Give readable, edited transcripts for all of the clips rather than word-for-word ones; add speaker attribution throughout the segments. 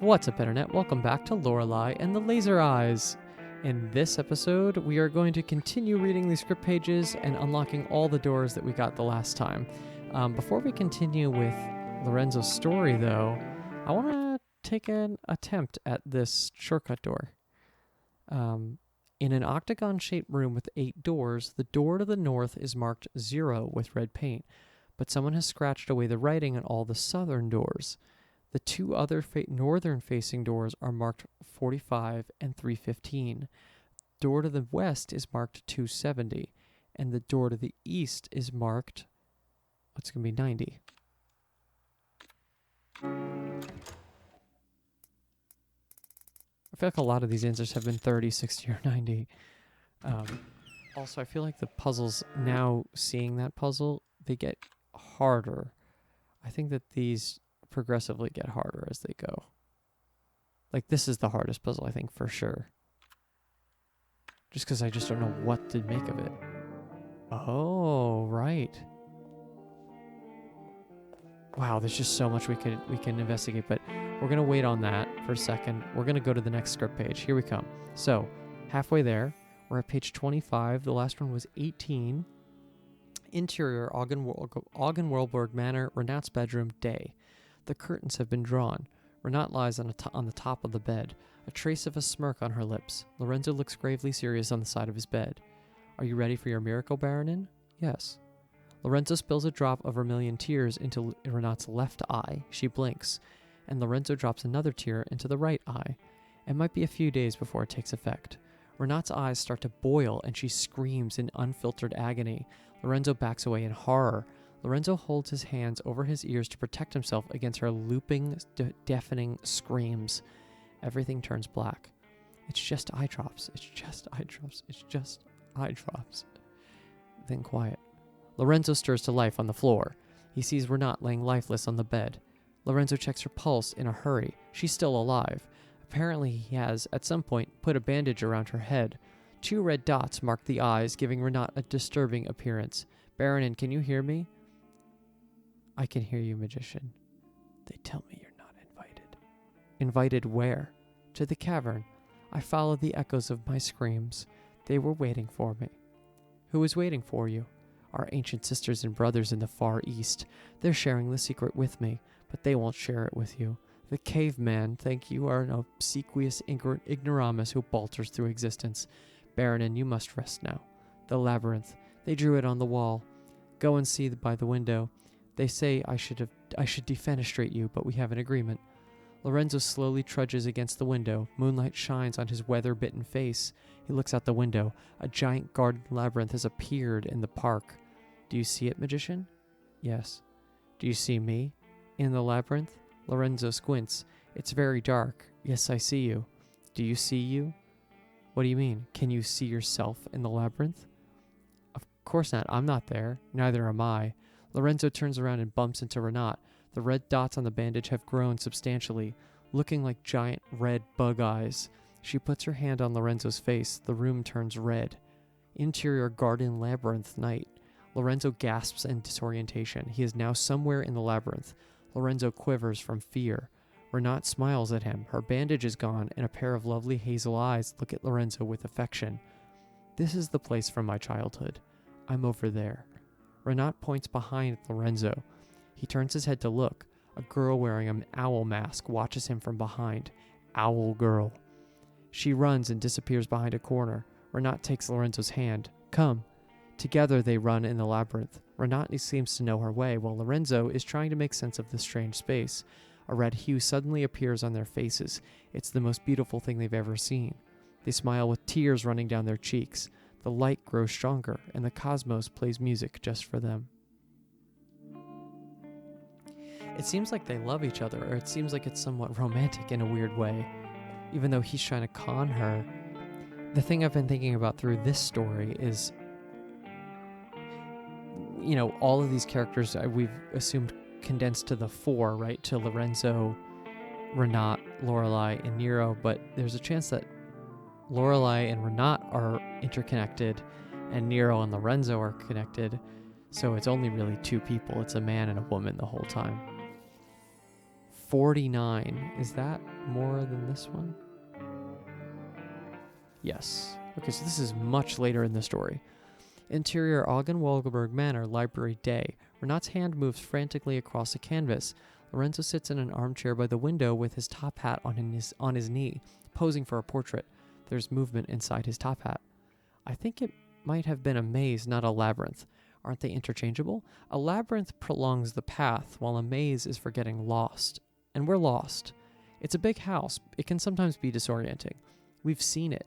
Speaker 1: What's up, Internet? Welcome back to Lorelei and the Laser Eyes. In this episode, we are going to continue reading these script pages and unlocking all the doors that we got the last time. Before we continue with Lorenzo's story, though, I want to take an attempt at this shortcut door. In an octagon-shaped room with 8 doors, the door to the north is marked 0 with red paint, but someone has scratched away the writing on all the southern doors. The 2 other northern-facing doors are marked 45 and 315. Door to the west is marked 270, and the door to the east is marked, what's going to be 90. I feel like a lot of these answers have been 30, 60, or 90. Also, I feel like the puzzles, now seeing that puzzle, they get harder. I think that these progressively get harder as they go. Like, this is the hardest puzzle, I think, for sure. Just because I just don't know what to make of it. Oh, right. Wow, there's just so much we can investigate, but we're going to wait on that for a second. We're going to go to the next script page. Here we come. So, halfway there, we're at page 25. The last one was 18. Interior, Augenwelberg Manor, Renat's bedroom, day. The curtains have been drawn. Renat lies on the top of the bed, a trace of a smirk on her lips. Lorenzo looks gravely serious on the side of his bed. Are you ready for your miracle, Baronin? Yes. Lorenzo spills a drop of vermilion tears into Renat's left eye. She blinks, and Lorenzo drops another tear into the right eye. It might be a few days before it takes effect. Renat's eyes start to boil, and she screams in unfiltered agony. Lorenzo backs away in horror. Lorenzo holds his hands over his ears to protect himself against her looping, deafening screams. Everything turns black. It's just eye drops. It's just eye drops. It's just eye drops. Then quiet. Lorenzo stirs to life on the floor. He sees Renat laying lifeless on the bed. Lorenzo checks her pulse in a hurry. She's still alive. Apparently he has, at some point, put a bandage around her head. 2 red dots mark the eyes, giving Renat a disturbing appearance. Baronin, can you hear me? I can hear you, magician. They tell me you're not invited. Invited where? To the cavern. I followed the echoes of my screams. They were waiting for me. Who is waiting for you? Our ancient sisters and brothers in the far east. They're sharing the secret with me, but they won't share it with you. The caveman think you are an obsequious ignoramus who balters through existence. Baronin, you must rest now. The labyrinth. They drew it on the wall. Go and see by the window. They say I should defenestrate you, but we have an agreement. Lorenzo slowly trudges against the window. Moonlight shines on his weather-bitten face. He looks out the window. A giant garden labyrinth has appeared in the park. Do you see it, magician? Yes. Do you see me? In the labyrinth? Lorenzo squints. It's very dark. Yes, I see you. Do you see you? What do you mean? Can you see yourself in the labyrinth? Of course not. I'm not there. Neither am I. Lorenzo turns around and bumps into Renat. The red dots on the bandage have grown substantially, looking like giant red bug eyes. She puts her hand on Lorenzo's face. The room turns red. Interior garden labyrinth night. Lorenzo gasps in disorientation. He is now somewhere in the labyrinth. Lorenzo quivers from fear. Renat smiles at him. Her bandage is gone, and a pair of lovely hazel eyes look at Lorenzo with affection. This is the place from my childhood. I'm over there. Renat points behind Lorenzo. He turns his head to look. A girl wearing an owl mask watches him from behind. Owl girl. She runs and disappears behind a corner. Renat takes Lorenzo's hand. Come. Together they run in the labyrinth. Renat seems to know her way, while Lorenzo is trying to make sense of the strange space. A red hue suddenly appears on their faces. It's the most beautiful thing they've ever seen. They smile with tears running down their cheeks. The light grows stronger, and the cosmos plays music just for them. It seems like they love each other, or it seems like it's somewhat romantic in a weird way, even though he's trying to con her. The thing I've been thinking about through this story is, all of these characters we've assumed condensed to the 4, right? To Lorenzo, Renat, Lorelei, and Nero, but there's a chance that Lorelei and Renat are interconnected, and Nero and Lorenzo are connected, so it's only really 2 people. It's a man and a woman the whole time. 49. Is that more than this one? Yes. Okay, so this is much later in the story. Interior Augen-Walgerberg Manor, library day. Renat's hand moves frantically across the canvas. Lorenzo sits in an armchair by the window with his top hat on his knee, posing for a portrait. There's movement inside his top hat. I think it might have been a maze, not a labyrinth. Aren't they interchangeable? A labyrinth prolongs the path, while a maze is for getting lost. And we're lost. It's a big house. It can sometimes be disorienting. We've seen it.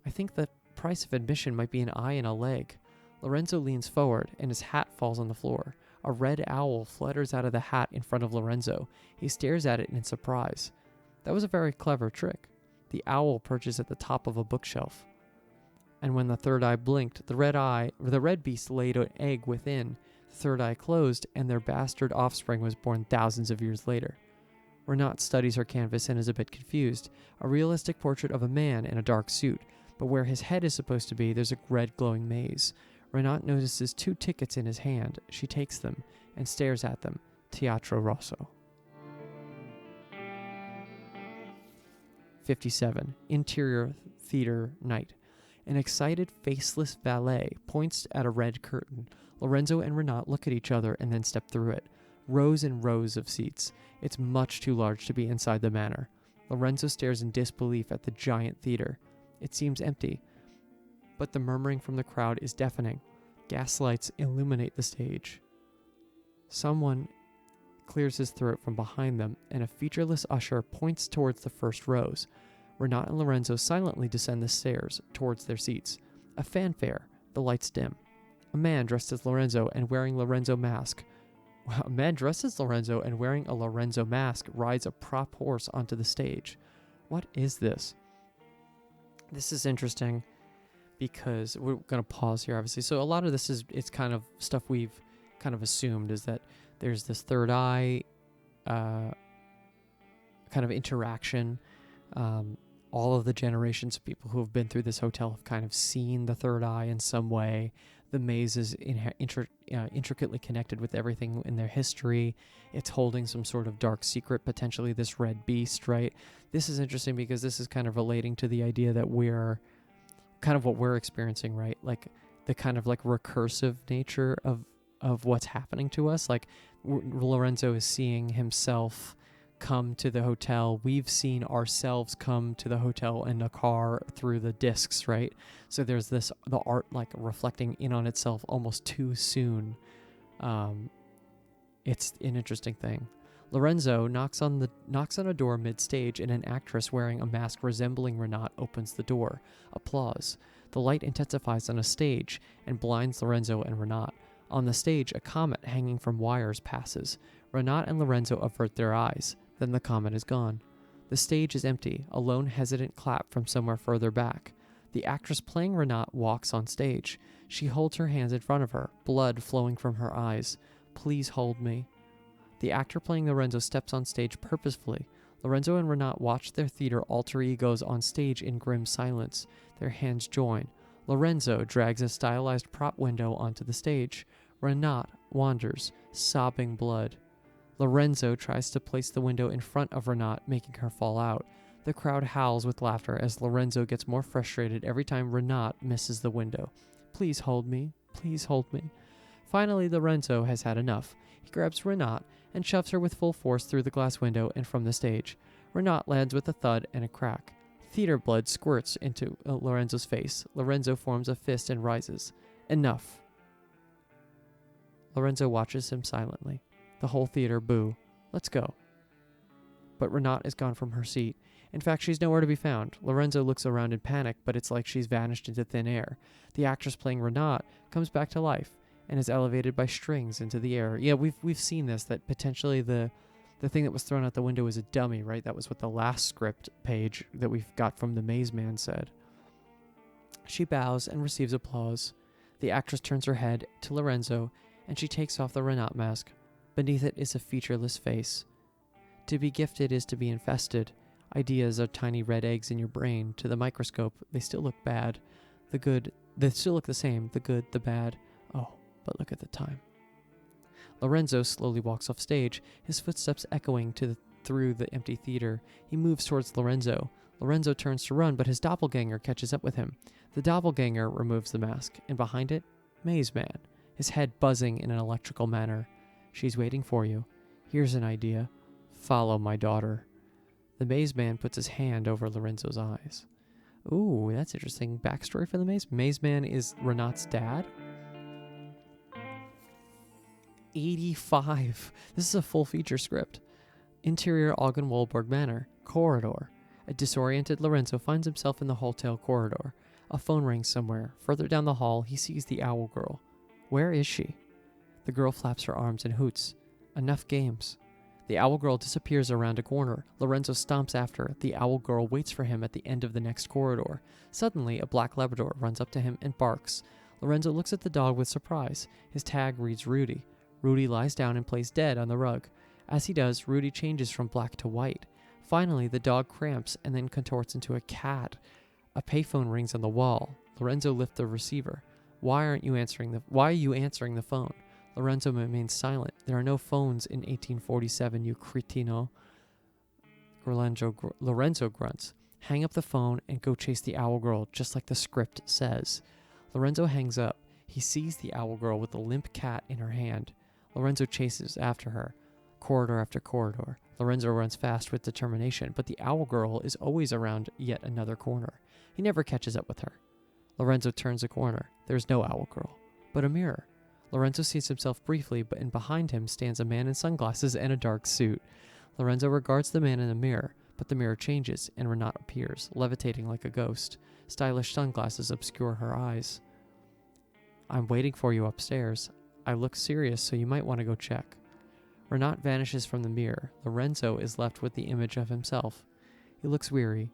Speaker 1: I think the price of admission might be an eye and a leg. Lorenzo leans forward, and his hat falls on the floor. A red owl flutters out of the hat in front of Lorenzo. He stares at it in surprise. That was a very clever trick. The owl perches at the top of a bookshelf. And when the third eye blinked, the red beast laid an egg within. The third eye closed, and their bastard offspring was born thousands of years later. Renat studies her canvas and is a bit confused. A realistic portrait of a man in a dark suit, but where his head is supposed to be, there's a red glowing maze. Renat notices 2 tickets in his hand. She takes them and stares at them. Teatro Rosso. 57. Interior theater night. An excited, faceless valet points at a red curtain. Lorenzo and Renat look at each other and then step through it. Rows and rows of seats. It's much too large to be inside the manor. Lorenzo stares in disbelief at the giant theater. It seems empty, but the murmuring from the crowd is deafening. Gaslights illuminate the stage. Someone clears his throat from behind them, and a featureless usher points towards the first rows. Renat and Lorenzo silently descend the stairs towards their seats. A fanfare. The lights dim. A man dressed as Lorenzo and wearing Lorenzo mask. A man dressed as Lorenzo and wearing a Lorenzo mask rides a prop horse onto the stage. What is this? This is interesting because we're going to pause here, obviously. So a lot of this it's kind of stuff we've kind of assumed, is that there's this third eye kind of interaction. All of the generations of people who have been through this hotel have kind of seen the third eye in some way. The maze is intricately connected with everything in their history. It's holding some sort of dark secret, potentially this red beast, right? This is interesting because this is kind of relating to the idea that we're kind of what we're experiencing, right? Like the kind of like recursive nature of what's happening to us. Like Lorenzo is seeing himself come to the hotel. We've seen ourselves come to the hotel in a car through the discs, right? So there's the art like reflecting in on itself almost too soon. It's an interesting thing. Lorenzo knocks on a door mid-stage, and an actress wearing a mask resembling Renat opens the door. Applause. The light intensifies on a stage and blinds Lorenzo and Renat. On the stage, a comet hanging from wires passes. Renat and Lorenzo avert their eyes. Then the comet is gone. The stage is empty, a lone hesitant clap from somewhere further back. The actress playing Renat walks on stage. She holds her hands in front of her, blood flowing from her eyes. Please hold me. The actor playing Lorenzo steps on stage purposefully. Lorenzo and Renat watch their theater alter egos on stage in grim silence. Their hands join. Lorenzo drags a stylized prop window onto the stage. Renat wanders, sobbing blood. Lorenzo tries to place the window in front of Renat, making her fall out. The crowd howls with laughter as Lorenzo gets more frustrated every time Renat misses the window. Please hold me. Please hold me. Finally, Lorenzo has had enough. He grabs Renat and shoves her with full force through the glass window and from the stage. Renat lands with a thud and a crack. Theater blood squirts into Lorenzo's face. Lorenzo forms a fist and rises. Enough. Lorenzo watches him silently. The whole theater boo. Let's go. But Renat is gone from her seat. In fact, she's nowhere to be found. Lorenzo looks around in panic, but it's like she's vanished into thin air. The actress playing Renat comes back to life and is elevated by strings into the air. Yeah, we've seen this, that potentially the thing that was thrown out the window is a dummy, right? That was what the last script page that we've got from the Maze Man said. She bows and receives applause. The actress turns her head to Lorenzo, and she takes off the Renat mask. Beneath it is a featureless face. To be gifted is to be infested. Ideas are tiny red eggs in your brain. To the microscope, they still look bad. They still look the same. The good, the bad. Oh, but look at the time. Lorenzo slowly walks off stage, his footsteps echoing through the empty theater. He moves towards Lorenzo. Lorenzo turns to run, but his doppelganger catches up with him. The doppelganger removes the mask, and behind it, Maze Man, his head buzzing in an electrical manner. She's waiting for you. Here's an idea. Follow my daughter. The Maze Man puts his hand over Lorenzo's eyes. Ooh, that's interesting. Backstory for the Maze. Maze Man is Renat's dad? 85. This is a full feature script. Interior Augenwaldburg Manor. Corridor. A disoriented Lorenzo finds himself in the hotel corridor. A phone rings somewhere. Further down the hall, he sees the owl girl. Where is she? The girl flaps her arms and hoots. Enough games. The owl girl disappears around a corner. Lorenzo stomps after. The owl girl waits for him at the end of the next corridor. Suddenly, a black Labrador runs up to him and barks. Lorenzo looks at the dog with surprise. His tag reads Rudy. Rudy lies down and plays dead on the rug. As he does, Rudy changes from black to white. Finally, the dog cramps and then contorts into a cat. A payphone rings on the wall. Lorenzo lifts the receiver. Why are you answering the phone? Lorenzo remains silent. There are no phones in 1847, you cretino. Lorenzo grunts. Hang up the phone and go chase the owl girl, just like the script says. Lorenzo hangs up. He sees the owl girl with the limp cat in her hand. Lorenzo chases after her. Corridor after corridor. Lorenzo runs fast with determination, but the owl girl is always around yet another corner. He never catches up with her. Lorenzo turns a corner. There's no owl girl, but a mirror. Lorenzo sees himself briefly, but behind him stands a man in sunglasses and a dark suit. Lorenzo regards the man in the mirror, but the mirror changes, and Renat appears, levitating like a ghost. Stylish sunglasses obscure her eyes. I'm waiting for you upstairs. I look serious, so you might want to go check. Renat vanishes from the mirror. Lorenzo is left with the image of himself. He looks weary.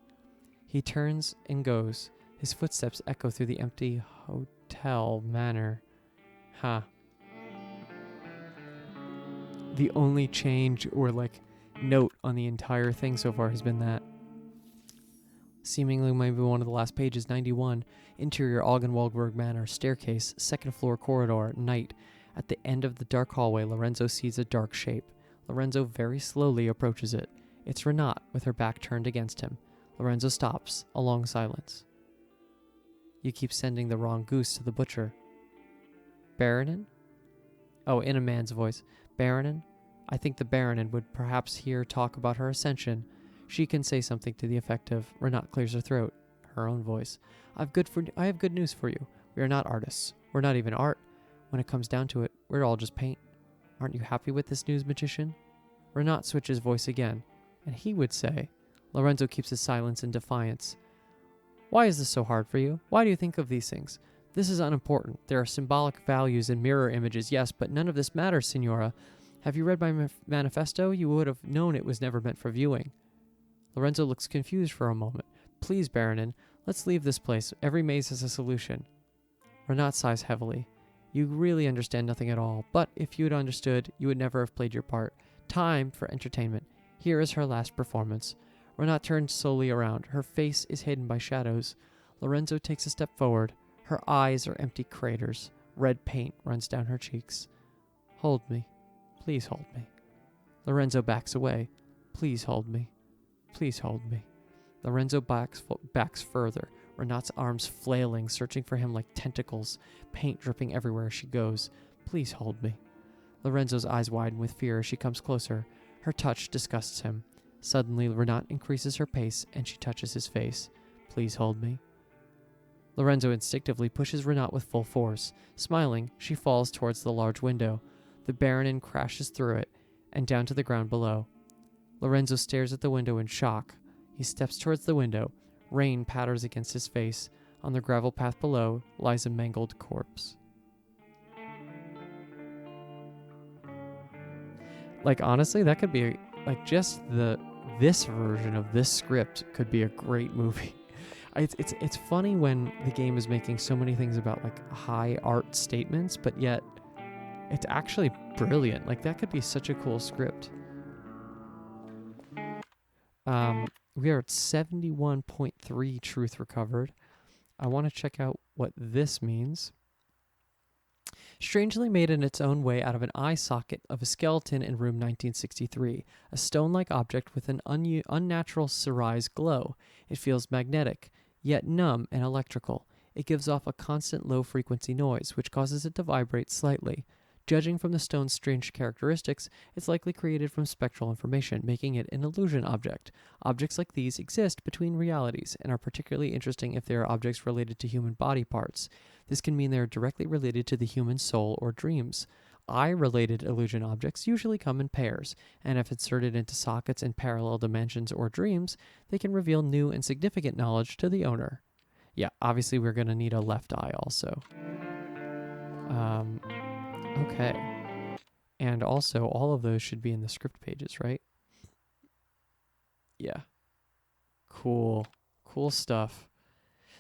Speaker 1: He turns and goes. His footsteps echo through the empty hotel manor. The only change or note on the entire thing so far has been that. Seemingly maybe one of the last pages, 91. Interior Augenwaldburg Manor, staircase, second floor corridor, night. At the end of the dark hallway, Lorenzo sees a dark shape. Lorenzo very slowly approaches it. It's Renat, with her back turned against him. Lorenzo stops, a long silence. You keep sending the wrong goose to the butcher. Baronin? Oh, in a man's voice. Baronin? I think the Baronin would perhaps hear talk about her ascension. She can say something to the effect of, Renat clears her throat, her own voice. I have good news for you. We are not artists. We're not even art. When it comes down to it, we're all just paint. Aren't you happy with this news, magician? Renat switches voice again, and he would say, Lorenzo keeps his silence in defiance. Why is this so hard for you? Why do you think of these things? This is unimportant. There are symbolic values and mirror images, yes, but none of this matters, Signora. Have you read my manifesto? You would have known it was never meant for viewing. Lorenzo looks confused for a moment. Please, Baronin, let's leave this place. Every maze has a solution. Renat sighs heavily. You really understand nothing at all, but if you'd understood, you would never have played your part. Time for entertainment. Here is her last performance. Renat turns slowly around. Her face is hidden by shadows. Lorenzo takes a step forward. Her eyes are empty craters. Red paint runs down her cheeks. Hold me. Please hold me. Lorenzo backs away. Please hold me. Please hold me. Lorenzo backs further. Renat's arms flailing, searching for him like tentacles, paint dripping everywhere she goes. Please hold me. Lorenzo's eyes widen with fear as she comes closer. Her touch disgusts him. Suddenly, Renat increases her pace and she touches his face. Please hold me. Lorenzo instinctively pushes Renat with full force. Smiling, she falls towards the large window. The Baronin crashes through it and down to the ground below. Lorenzo stares at the window in shock. He steps towards the window. Rain patters against his face. On the gravel path below lies a mangled corpse. Honestly, that could be this version of this script could be a great movie. It's funny when the game is making so many things about high art statements, but yet it's actually brilliant. That could be such a cool script. We are at 71.3 truth recovered. I want to check out what this means. Strangely made in its own way out of an eye socket of a skeleton in room 1963, a stone-like object with an unnatural cerise glow. It feels magnetic, yet numb and electrical. It gives off a constant low-frequency noise, which causes it to vibrate slightly. Judging from the stone's strange characteristics, it's likely created from spectral information, making it an illusion object. Objects like these exist between realities and are particularly interesting if they are objects related to human body parts. This can mean they are directly related to the human soul or dreams. Eye-related illusion objects usually come in pairs, and if inserted into sockets in parallel dimensions or dreams, they can reveal new and significant knowledge to the owner. Yeah, obviously we're going to need a left eye also. Okay. And also, all of those should be in the script pages, right? Yeah. Cool. Cool stuff.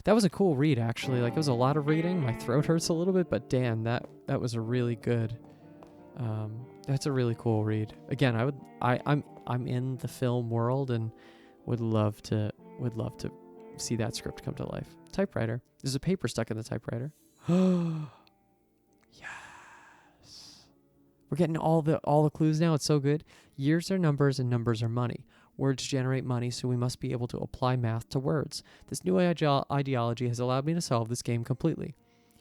Speaker 1: That was a cool read, actually. Like, it was a lot of reading. My throat hurts a little bit, but damn, that was a really good. That's a really cool read. Again, I'm in the film world and would love to see that script come to life. Typewriter. There's a paper stuck in the typewriter. Yes. We're getting all the clues now. It's so good. Years are numbers and numbers are money. Words generate money, so we must be able to apply math to words. This new ideology has allowed me to solve this game completely.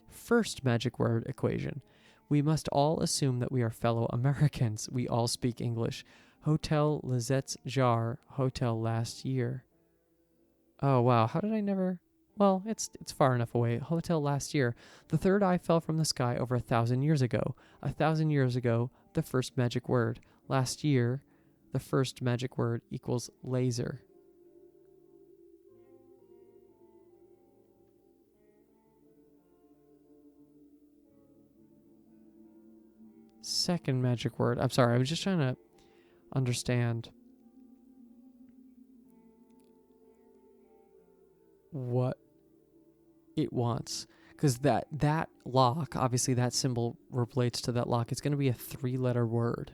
Speaker 1: First magic word equation. We must all assume that we are fellow Americans. We all speak English. Hotel Lizette's Jar. Hotel last year. Oh, wow. How did I never... Well, it's far enough away. Hotel last year. The third eye fell from the sky over 1,000 years ago. 1,000 years ago, the first magic word. Last year, the first magic word equals laser. Second magic word. I'm sorry, I was just trying to understand what it wants. Because that lock, obviously that symbol relates to that lock. It's going to be a 3-letter word.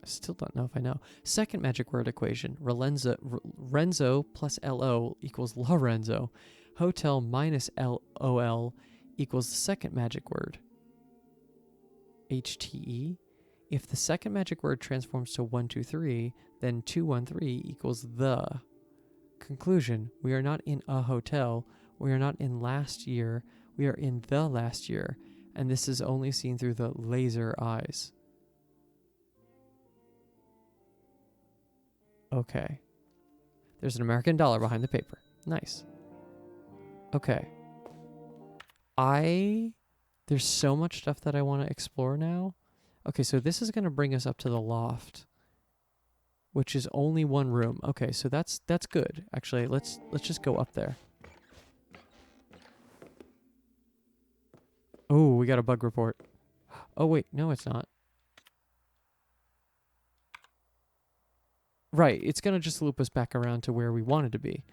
Speaker 1: I still don't know if I know. Second magic word equation. Renzo plus LO equals Lorenzo. Hotel minus LOL equals the second magic word. HTE. If the second magic word transforms to 123, then 213 equals the. Conclusion. We are not in a hotel. We are not in last year. We are in the last year. And this is only seen through the laser eyes. Okay. There's an American dollar behind the paper. Nice. Okay. There's so much stuff that I want to explore now. Okay, so this is going to bring us up to the loft, which is only one room. Okay, so that's good. Actually, let's just go up there. Oh, we got a bug report. Oh, wait, no, it's not. Right, it's going to just loop us back around to where we wanted to be.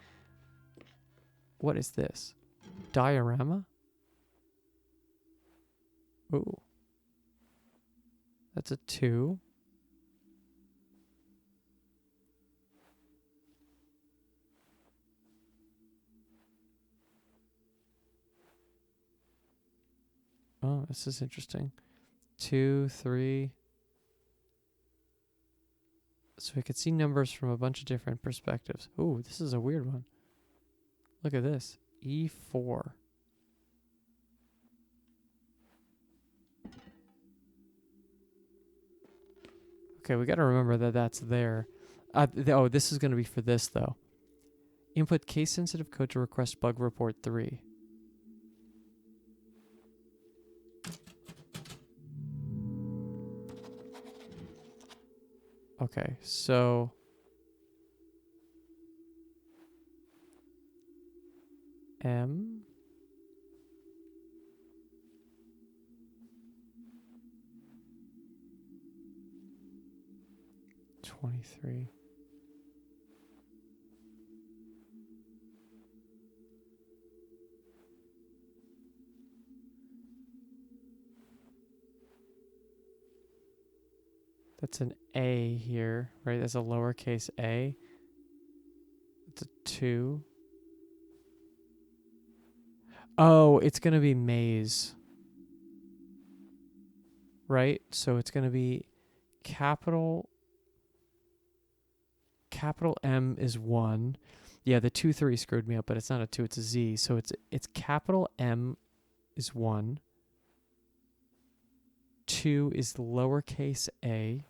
Speaker 1: What is this? Diorama? Ooh. That's a 2. Oh, this is interesting. 2, 3. So we could see numbers from a bunch of different perspectives. Ooh, this is a weird one. Look at this. E4. Okay, we got to remember that that's there. This is going to be for this, though. Input case-sensitive code to request bug report 3. Okay, so... M... 23. That's an A here, right? That's a lowercase a. It's a 2. Oh, it's going to be maze. Right? So it's going to be capital M is 1. Yeah, the 2 3 screwed me up, but it's not a 2, it's a Z. So it's capital M is 1. 2 is lowercase a.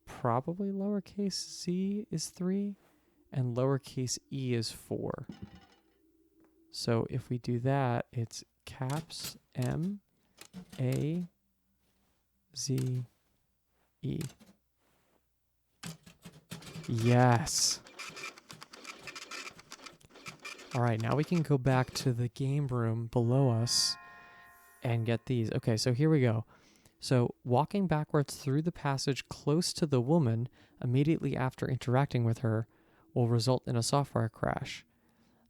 Speaker 1: Probably lowercase z is 3. And lowercase e is 4. So if we do that, it's caps M A Z E. Yes. All right, now we can go back to the game room below us and get these. Okay, so here we go. So walking backwards through the passage close to the woman immediately after interacting with her will result in a software crash.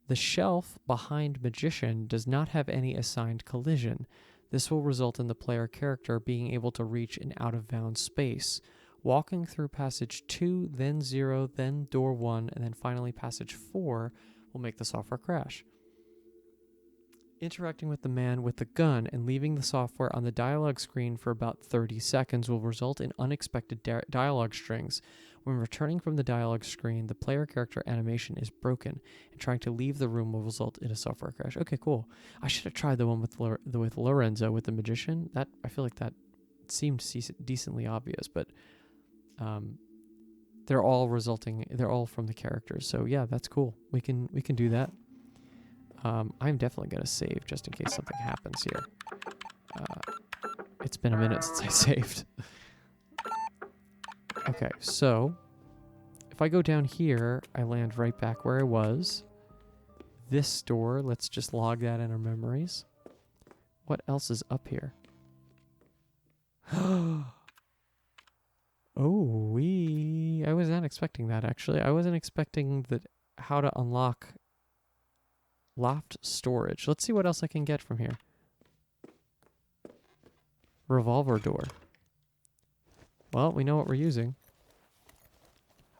Speaker 1: The shelf behind Magician does not have any assigned collision. This will result in the player character being able to reach an out-of-bounds space. Walking through passage 2, then 0, then door 1, and then finally passage 4 will make the software crash. Interacting with the man with the gun and leaving the software on the dialogue screen for about 30 seconds will result in unexpected dialogue strings. When returning from the dialogue screen, the player character animation is broken, and trying to leave the room will result in a software crash. Okay, cool. I should have tried the one with Lorenzo with the magician. That I feel like that seemed decently obvious, but they're all from the characters. So yeah, that's cool. We can do that. I'm definitely gonna save just in case something happens here. It's been a minute since I saved. Okay, so if I go down here, I land right back where I was. This door, let's just log that in our memories. What else is up here? I was not expecting that, actually. I wasn't expecting how to unlock loft storage. Let's see what else I can get from here. Revolver door. Well, we know what we're using.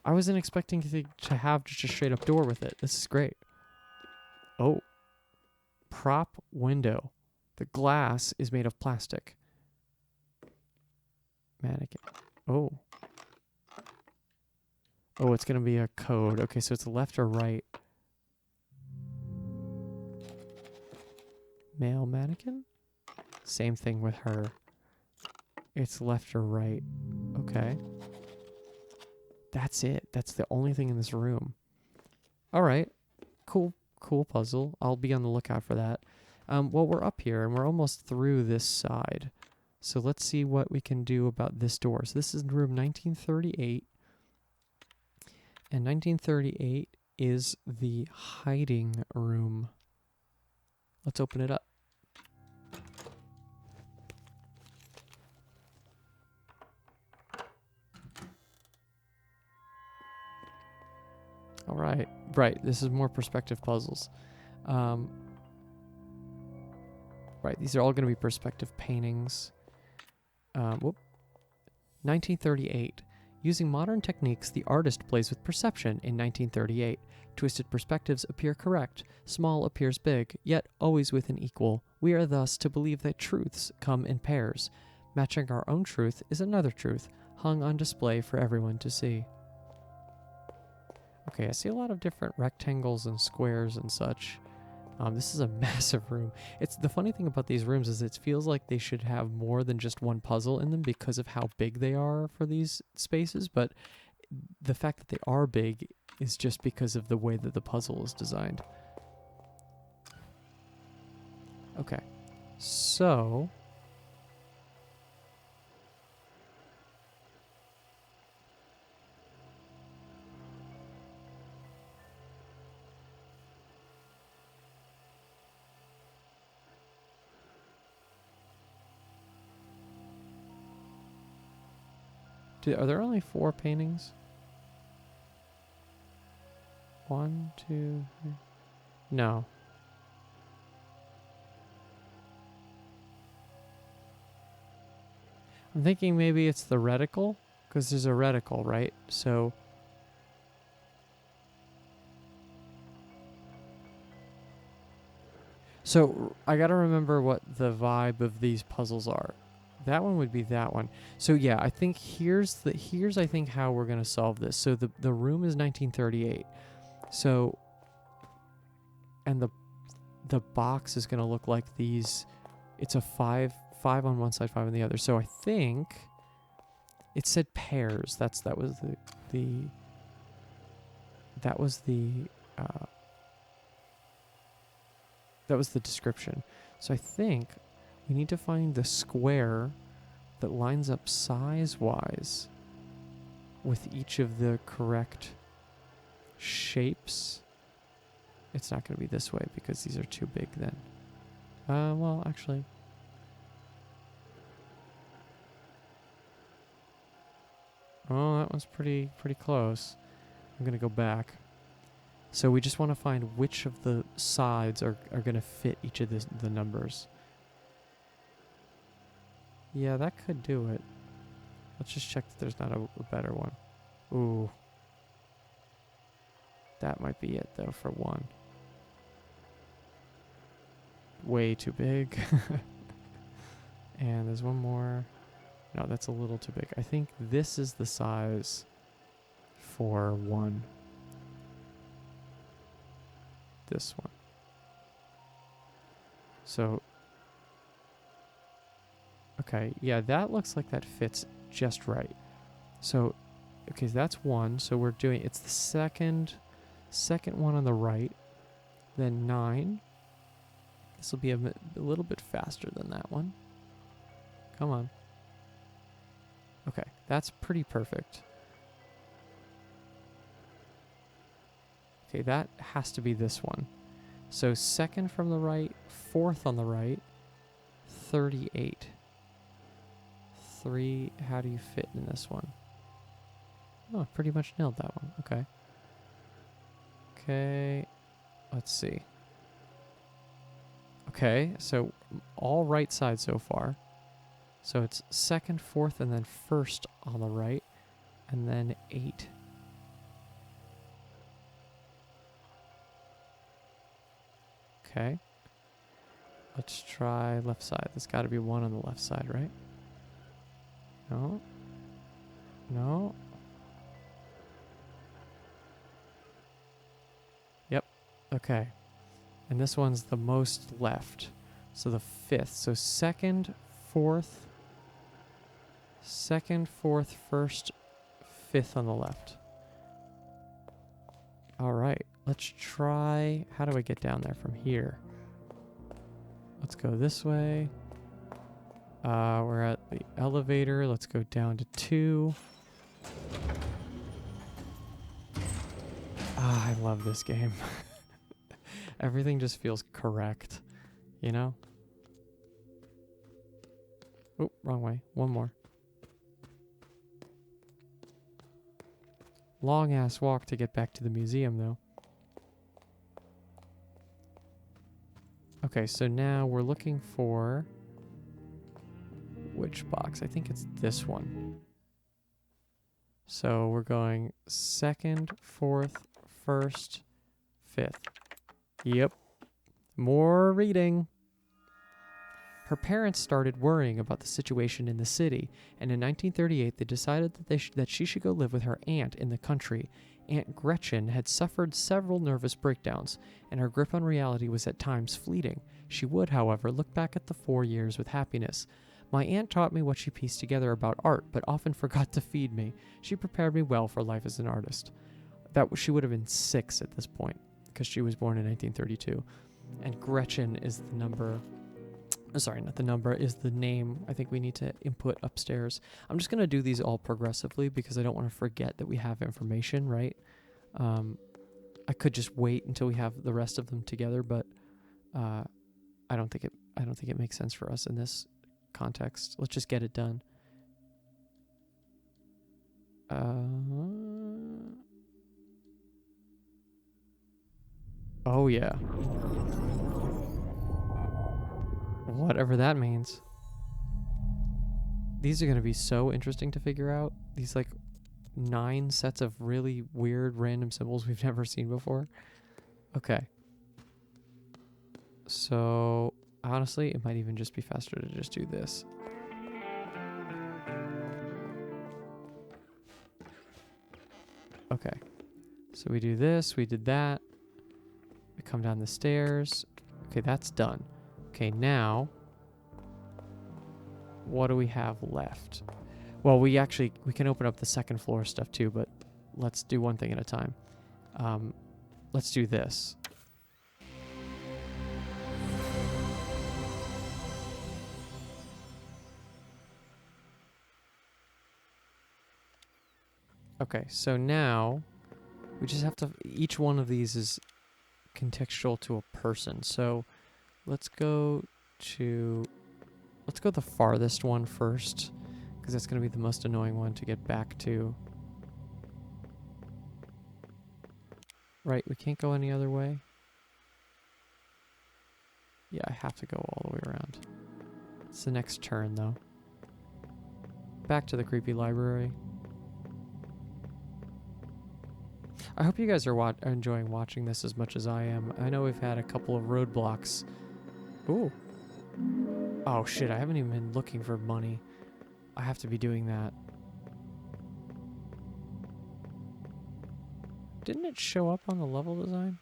Speaker 1: I wasn't expecting to have just a straight up door with it. This is great. Oh. Prop window. The glass is made of plastic. Mannequin. Oh. Oh, it's going to be a code. Okay, so it's left or right. Male mannequin? Same thing with her. It's left or right. Okay. That's it. That's the only thing in this room. All right. Cool puzzle. I'll be on the lookout for that. Well, we're up here, and we're almost through this side. So let's see what we can do about this door. So this is room 1938. And 1938 is the hiding room. Let's open it up. All right. Right. This is more perspective puzzles. Right. These are all going to be perspective paintings. 1938. Using modern techniques, the artist plays with perception in 1938. Twisted perspectives appear correct. Small appears big, yet always with an equal. We are thus to believe that truths come in pairs. Matching our own truth is another truth, hung on display for everyone to see. Okay, I see a lot of different rectangles and squares and such. This is a massive room. It's the funny thing about these rooms is it feels like they should have more than just one puzzle in them because of how big they are for these spaces, but the fact that they are big is just because of the way that the puzzle is designed. Okay, so are there only 4 paintings? 1, 2, 3. No. I'm thinking maybe it's the reticle, because there's a reticle, right? So So I gotta remember what the vibe of these puzzles are. That one would be that one. So yeah, I think here's I think how we're gonna solve this. So the room is 1938. So and the box is gonna look like these. It's a five on one side, 5 on the other. So I think it said pairs. That was the that was the description. So I think we need to find the square that lines up size-wise with each of the correct shapes. It's not going to be this way because these are too big then. Well, actually. Oh, that one's pretty close. I'm going to go back. So we just want to find which of the sides are going to fit each of the numbers. Yeah, that could do it. Let's just check that there's not a better one. Ooh. That might be it, though, for one. Way too big. And there's one more. No, that's a little too big. I think this is the size for one. This one. So, okay, yeah, that looks like that fits just right. So, okay, that's one. So we're doing, it's the second one on the right, then 9. This will be a little bit faster than that one. Come on. Okay, that's pretty perfect. Okay, that has to be this one. So 2nd from the right, 4th on the right, 38. 3, how do you fit in this one? Oh, pretty much nailed that one. Okay. Okay, let's see. Okay, so all right side so far. So it's 2nd, 4th, and then 1st on the right, and then 8. Okay. Let's try left side. There's got to be 1 on the left side, right? No. No. Yep. Okay. And this one's the most left. So the 5th. So 2nd, 4th, 2nd, 4th, 1st, 5th on the left. All right. Let's try... How do I get down there from here? Let's go this way. We're at the elevator. Let's go down to 2. Ah, I love this game. Everything just feels correct, you know? Oh, wrong way. One more. Long ass walk to get back to the museum, though. Okay, so now we're looking for... Which box? I think it's this one. So we're going 2nd, 4th, 1st, 5th. Yep. More reading. Her parents started worrying about the situation in the city, and in 1938 they decided that she should go live with her aunt in the country. Aunt Gretchen had suffered several nervous breakdowns, and her grip on reality was at times fleeting. She would, however, look back at the 4 years with happiness. My aunt taught me what she pieced together about art, but often forgot to feed me. She prepared me well for life as an artist. She would have been 6 at this point, because she was born in 1932. And Gretchen is the number... Sorry, not the number, is the name I think we need to input upstairs. I'm just going to do these all progressively because I don't want to forget that we have information, right? I could just wait until we have the rest of them together, but I don't think it makes sense for us in this context. Let's just get it done. Oh yeah. Whatever that means. These are going to be so interesting to figure out. These like 9 sets of really weird random symbols we've never seen before. Okay. So honestly, it might even just be faster to just do this. Okay. So we do this, we did that. We come down the stairs. Okay, that's done. Okay, now what do we have left? Well, we can open up the second floor stuff too, but let's do one thing at a time. Let's do this. Okay, so now we just have to, each one of these is contextual to a person. So let's go the farthest one first, because that's going to be the most annoying one to get back to. Right, we can't go any other way. Yeah, I have to go all the way around. It's the next turn, though. Back to the creepy library. I hope you guys are enjoying watching this as much as I am. I know we've had a couple of roadblocks. Ooh. Oh shit, I haven't even been looking for money. I have to be doing that. Didn't it show up on the level design?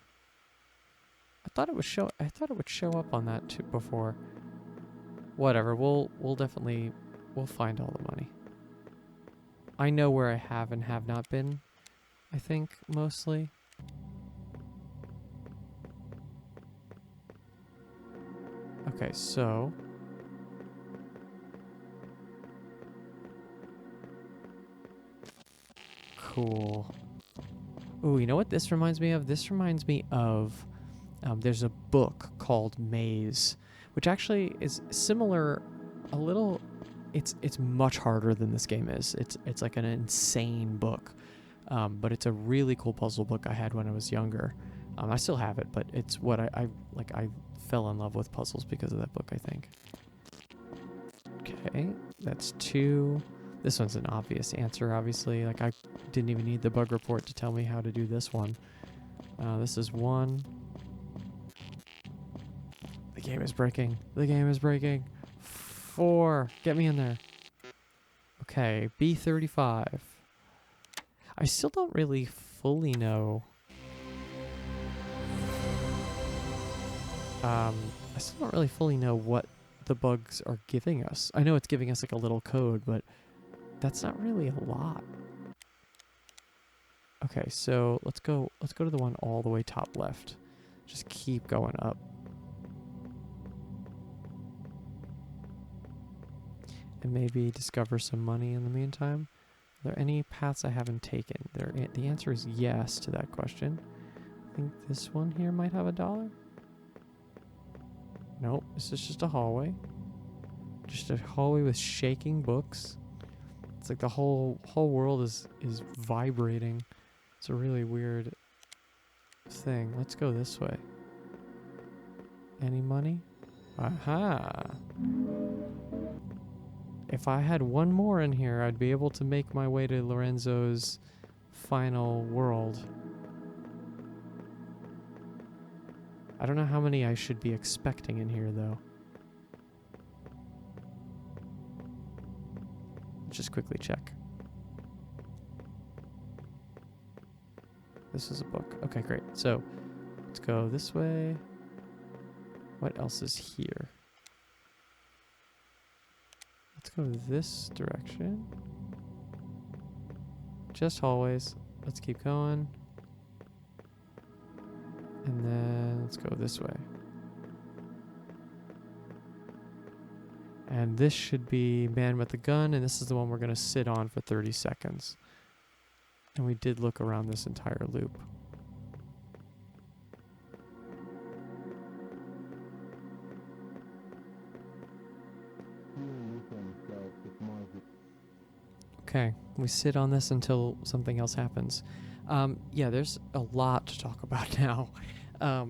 Speaker 1: I thought it would show up on that too before. Whatever, we'll find all the money. I know where I have and have not been, I think, mostly. Okay, so cool. Ooh, you know what this reminds me of? This reminds me of there's a book called Maze, which actually is similar a little. It's much harder than this game is. It's like an insane book, but it's a really cool puzzle book I had when I was younger. I still have it, but it's what I fell in love with puzzles because of that book, I think. Okay, that's 2. This one's an obvious answer, obviously. Like, I didn't even need the bug report to tell me how to do this one. This is 1. The game is breaking. The game is breaking. 4. Get me in there. Okay, B35. I still don't really fully know. I still don't really fully know what the bugs are giving us. I know it's giving us like a little code, but that's not really a lot. Okay, so let's go to the one all the way top left. Just keep going up. And maybe discover some money in the meantime. Are there any paths I haven't taken? The answer is yes to that question. I think this one here might have $1. Nope, this is just a hallway. Just a hallway with shaking books. It's like the whole world is vibrating. It's a really weird thing. Let's go this way. Any money? Aha! If I had one more in here, I'd be able to make my way to Lorenzo's final world. I don't know how many I should be expecting in here, though. Let's just quickly check. This is a book. Okay, great. So, let's go this way. What else is here? Let's go this direction. Just hallways. Let's keep going. And then let's go this way. And this should be Man with the Gun, and this is the one we're going to sit on for 30 seconds. And we did look around this entire loop. Okay, we sit on this until something else happens. Yeah, there's a lot to talk about now. I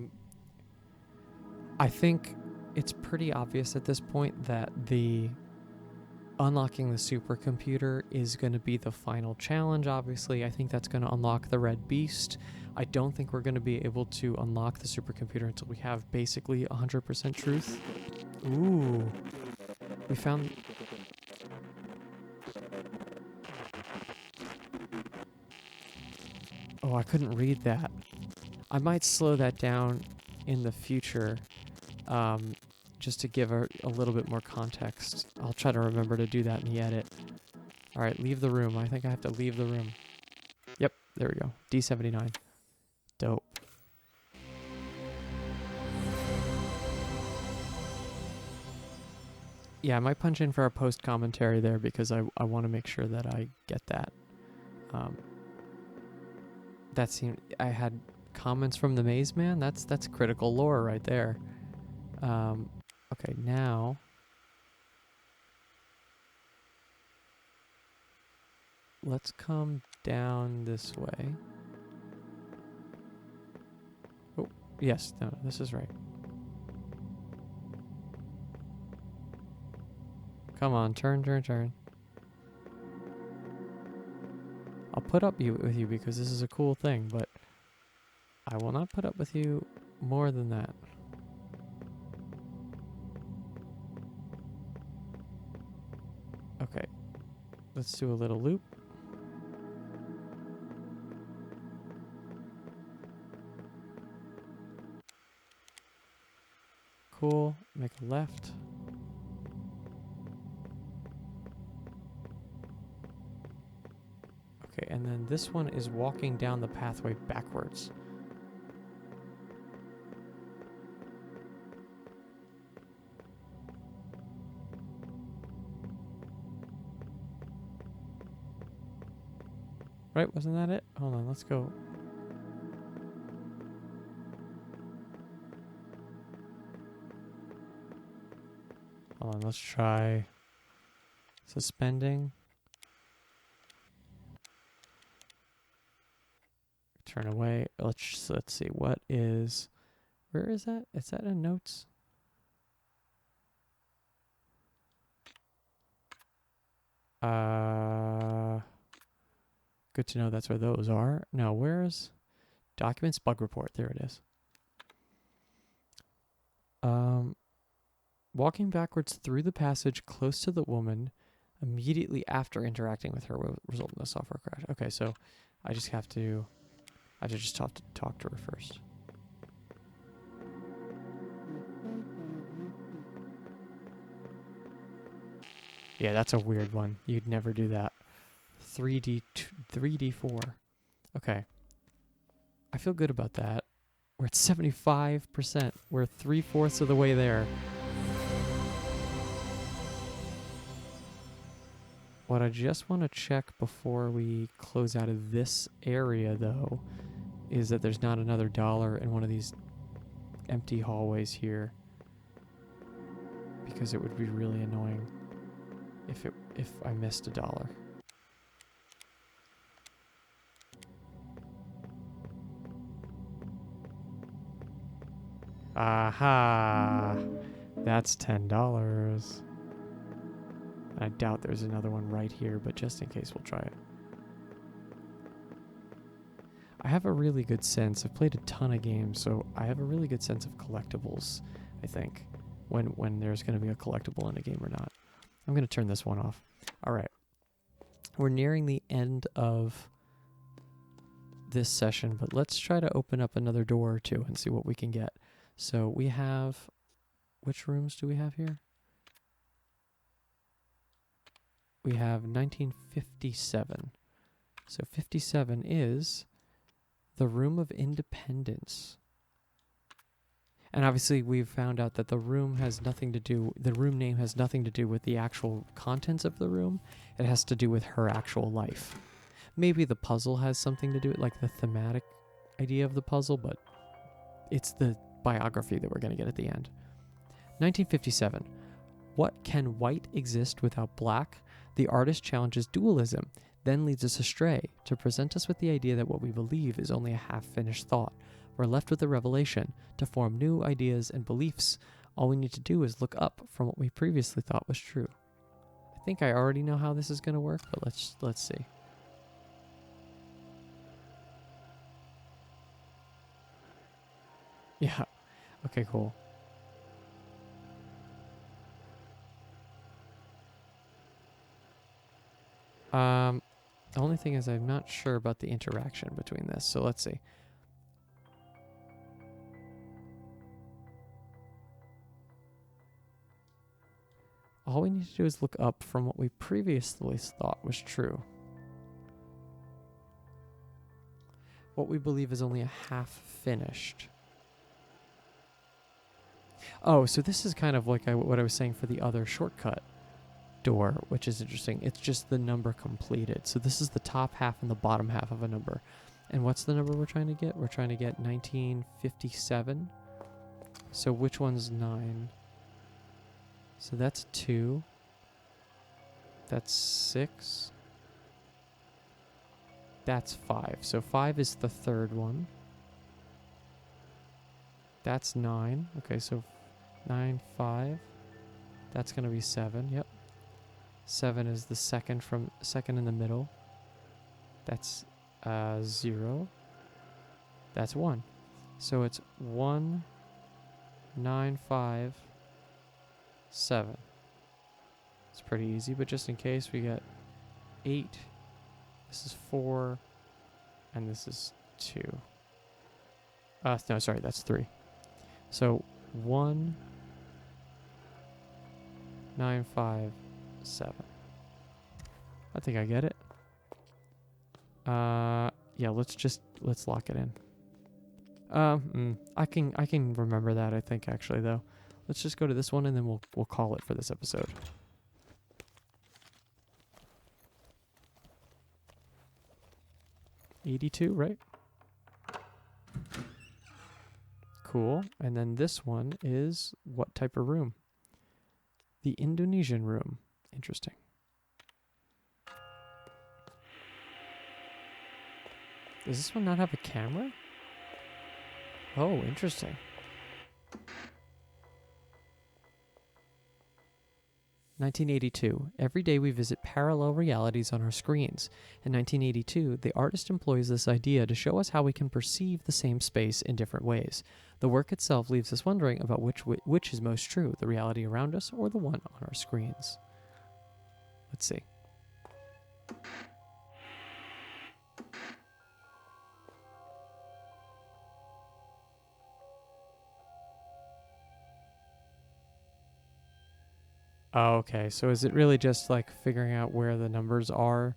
Speaker 1: think it's pretty obvious at this point that the unlocking the supercomputer is going to be the final challenge, obviously. I think that's going to unlock the red beast. I don't think we're going to be able to unlock the supercomputer until we have basically 100% truth. Ooh. We found... Oh, I couldn't read that. I might slow that down in the future, just to give a little bit more context. I'll try to remember to do that in the edit. All right, leave the room. I think I have to leave the room. Yep, there we go. D79. Dope. Yeah, I might punch in for a post commentary there because I want to make sure that I get that. That seemed... I had comments from the Maze Man. That's critical lore right there. Okay, now... let's come down this way. Oh, yes, no, this is right. Come on, turn, turn, turn. I'll put up with you because this is a cool thing, but I will not put up with you more than that. Okay, let's do a little loop. Cool, make a left. Okay, and then this one is walking down the pathway backwards. Right, wasn't that it? Hold on, let's go. Hold on, let's try suspending. Turn away. Let's see. What is... where is that? Is that in notes? Good to know that's where those are. No, where's... documents, bug report. There it is. Walking backwards through the passage close to the woman immediately after interacting with her will result in a software crash. Okay, so I just have to... I just have to talk to her first. Yeah, that's a weird one. You'd never do that. 3D4. Okay. I feel good about that. We're at 75%. We're 3/4 of the way there. What I just want to check before we close out of this area, though, is that there's not another dollar in one of these empty hallways here. Because it would be really annoying if I missed a dollar. Aha! That's $10. I doubt there's another one right here, but just in case, we'll try it. I have a really good sense. I've played a ton of games, so I have a really good sense of collectibles, I think, when there's going to be a collectible in a game or not. I'm going to turn this one off. All right. We're nearing the end of this session, but let's try to open up another door or two and see what we can get. So we have... which rooms do we have here? We have 1957. So 57 is the Room of Independence. And obviously we've found out that the room has nothing to do, the room name has nothing to do with the actual contents of the room. It has to do with her actual life. Maybe the puzzle has something to do with, like, the thematic idea of the puzzle, but it's the biography that we're going to get at the end. 1957. What can white exist without black? The artist challenges dualism, then leads us astray to present us with the idea that what we believe is only a half-finished thought. We're left with a revelation to form new ideas and beliefs. All we need to do is look up from what we previously thought was true. I think I already know how this is going to work, but let's see. Yeah. Okay, cool. The only thing is I'm not sure about the interaction between this, so let's see. All we need to do is look up from what we previously thought was true. What we believe is only a half finished. Oh, so this is kind of like what I was saying for the other shortcut door, which is interesting. It's just the number completed. So this is the top half and the bottom half of a number. And what's the number we're trying to get? We're trying to get 1957. So which one's 9? So that's 2. That's 6. That's 5. So 5 is the third one. That's 9. Okay, so 9, 5. That's going to be 7. Yep. 7 is the second in the middle. That's 0. That's 1. So it's 1, 9, 5, 7. It's pretty easy, but just in case, we get 8. This is 4, and this is 2. No, sorry, that's 3. So 1, 9, 5, 7. I think I get it. Yeah, let's lock it in. I can remember that, I think, actually, though. Let's just go to this one and then we'll call it for this episode. $82, right? Cool. And then this one is what type of room? The Indonesian room. Interesting. Does this one not have a camera? Oh, interesting. "1982. Every day we visit parallel realities on our screens. In 1982, the artist employs this idea to show us how we can perceive the same space in different ways. The work itself leaves us wondering about which is most true, the reality around us or the one on our screens." Let's see. Oh, okay, so is it really just like figuring out where the numbers are?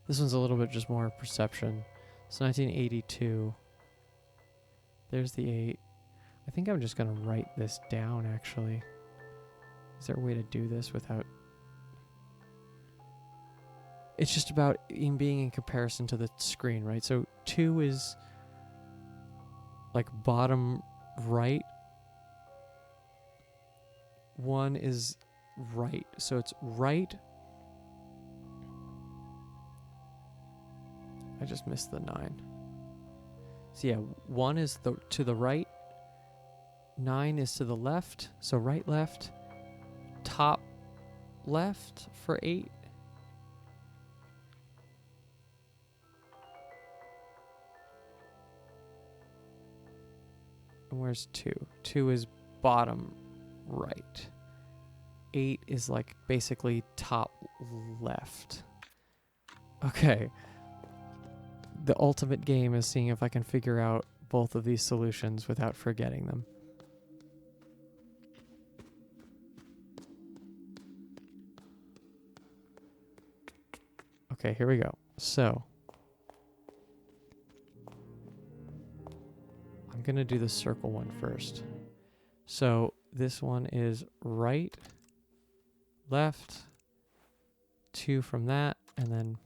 Speaker 1: This one's a little bit just more perception. So 1982. There's the 8. I think I'm just going to write this down, actually. Is there a way to do this without... It's just about being in comparison to the screen, right? So 2 is like bottom right. 1 is right. So it's right. I just missed the 9. So yeah, 1 is to the right. 9 is to the left. So right, left. Top left for 8. And where's 2? 2 is bottom right. 8 is like basically top left. Okay. The ultimate game is seeing if I can figure out both of these solutions without forgetting them. Okay, here we go. So I'm going to do the circle one first. So this one is right, left, 2 from that, and then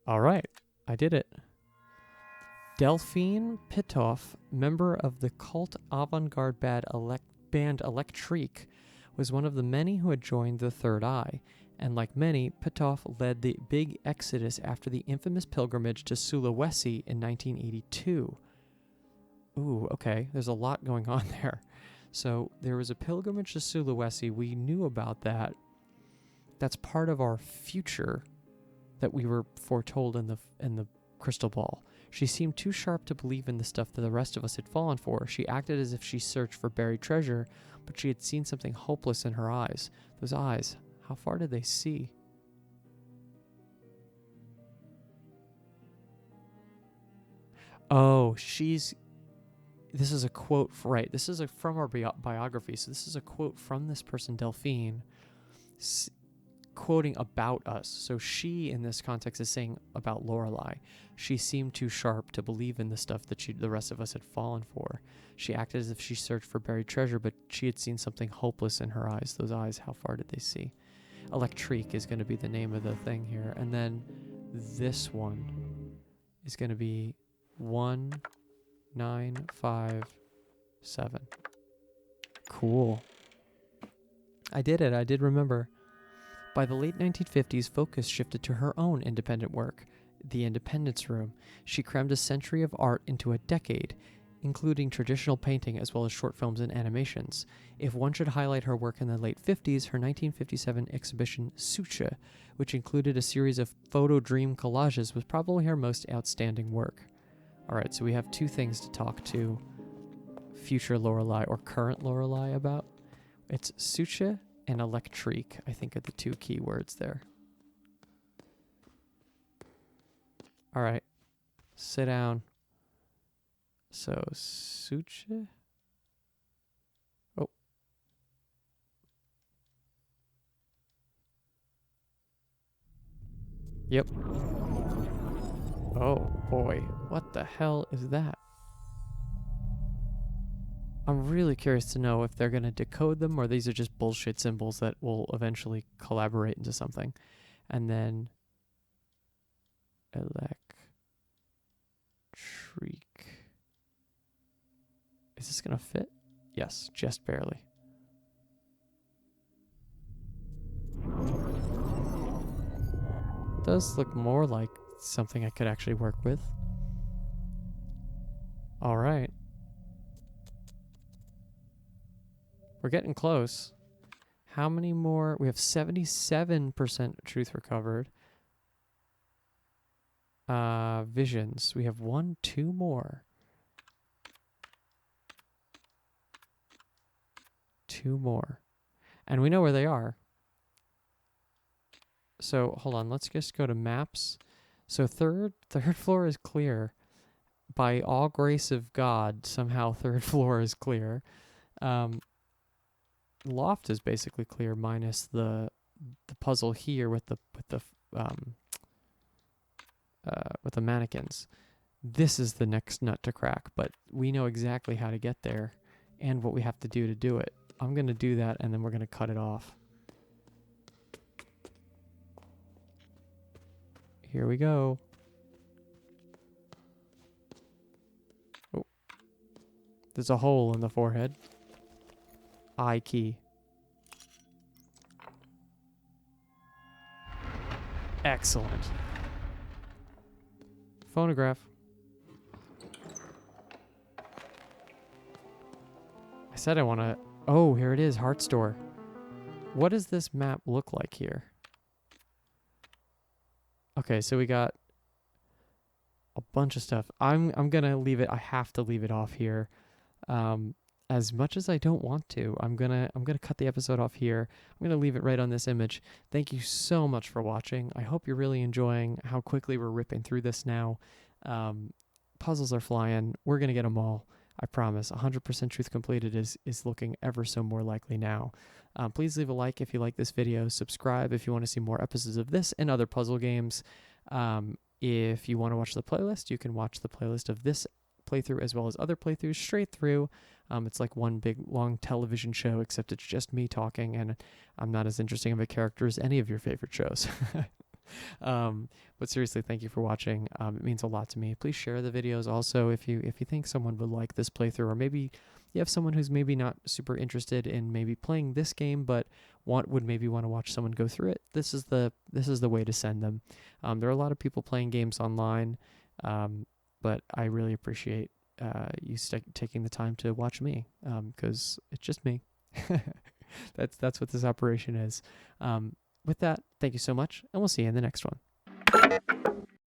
Speaker 1: all right, I did it. Delphine Pitoff, member of the cult avant-garde band Electrique, was one of the many who had joined the Third Eye, and like many, Pitoff led the big exodus after the infamous pilgrimage to Sulawesi in 1982. Ooh, okay, there's a lot going on there. So there was a pilgrimage to Sulawesi. We knew about that. That's part of our future that we were foretold in the crystal ball. She seemed too sharp to believe in the stuff that the rest of us had fallen for. She acted as if she searched for buried treasure, but she had seen something hopeless in her eyes. Those eyes, how far did they see? Oh, this is a quote, right? This is from our biography. So this is a quote from this person, Delphine, quoting about us. So she, in this context, is saying about Lorelei. She seemed too sharp to believe in the stuff that the rest of us had fallen for. She acted as if she searched for buried treasure, but she had seen something hopeless in her eyes. Those eyes, how far did they see? Electrique is going to be the name of the thing here. And then this one is going to be 1957. Cool. I did it. I did remember. By the late 1950s, focus shifted to her own independent work, The Independence Room. She crammed a century of art into a decade, including traditional painting as well as short films and animations. If one should highlight her work in the late 50s, her 1957 exhibition Suche, which included a series of photo dream collages, was probably her most outstanding work. Alright, so we have two things to talk to future Lorelei or current Lorelei about. It's Suche and Electrique, I think, are the two key words there. Alright, sit down. So, Suche? Oh. Yep. Oh, boy. What the hell is that? I'm really curious to know if they're going to decode them or these are just bullshit symbols that will eventually collaborate into something. And then Electrique. Is this going to fit? Yes, just barely. Does look more like something I could actually work with. All right. We're getting close. How many more? We have 77% truth recovered. Visions. We have 2 more. 2 more. And we know where they are. So, hold on. Let's just go to maps. So, third floor is clear. By all grace of God, somehow third floor is clear. Loft is basically clear minus the puzzle here with the mannequins. This is the next nut to crack, but we know exactly how to get there and what we have to do it. I'm going to do that and then we're going to cut it off. Here we go. Oh. There's a hole in the forehead. I key. Excellent. Phonograph. I said I want to... Oh, here it is, Heart Store. What does this map look like here? Okay, so we got a bunch of stuff. I'm gonna leave it. I have to leave it off here. As much as I don't want to, I'm gonna cut the episode off here. I'm gonna leave it right on this image. Thank you so much for watching. I hope you're really enjoying how quickly we're ripping through this now. Puzzles are flying. We're gonna get them all. I promise. 100% truth completed is looking ever so more likely now. Please leave a like if you like this video. Subscribe if you want to see more episodes of this and other puzzle games. If you want to watch the playlist, you can watch the playlist of this playthrough as well as other playthroughs straight through. It's like one big long television show, except it's just me talking, and I'm not as interesting of a character as any of your favorite shows. But seriously, thank you for watching. It means a lot to me. Please share the videos also if you think someone would like this playthrough, or maybe you have someone who's maybe not super interested in maybe playing this game but would maybe want to watch someone go through it. This is the way to send them. There are a lot of people playing games online, but I really appreciate you taking the time to watch me, because it's just me. That's what this operation is. With that, thank you so much, and we'll see you in the next one.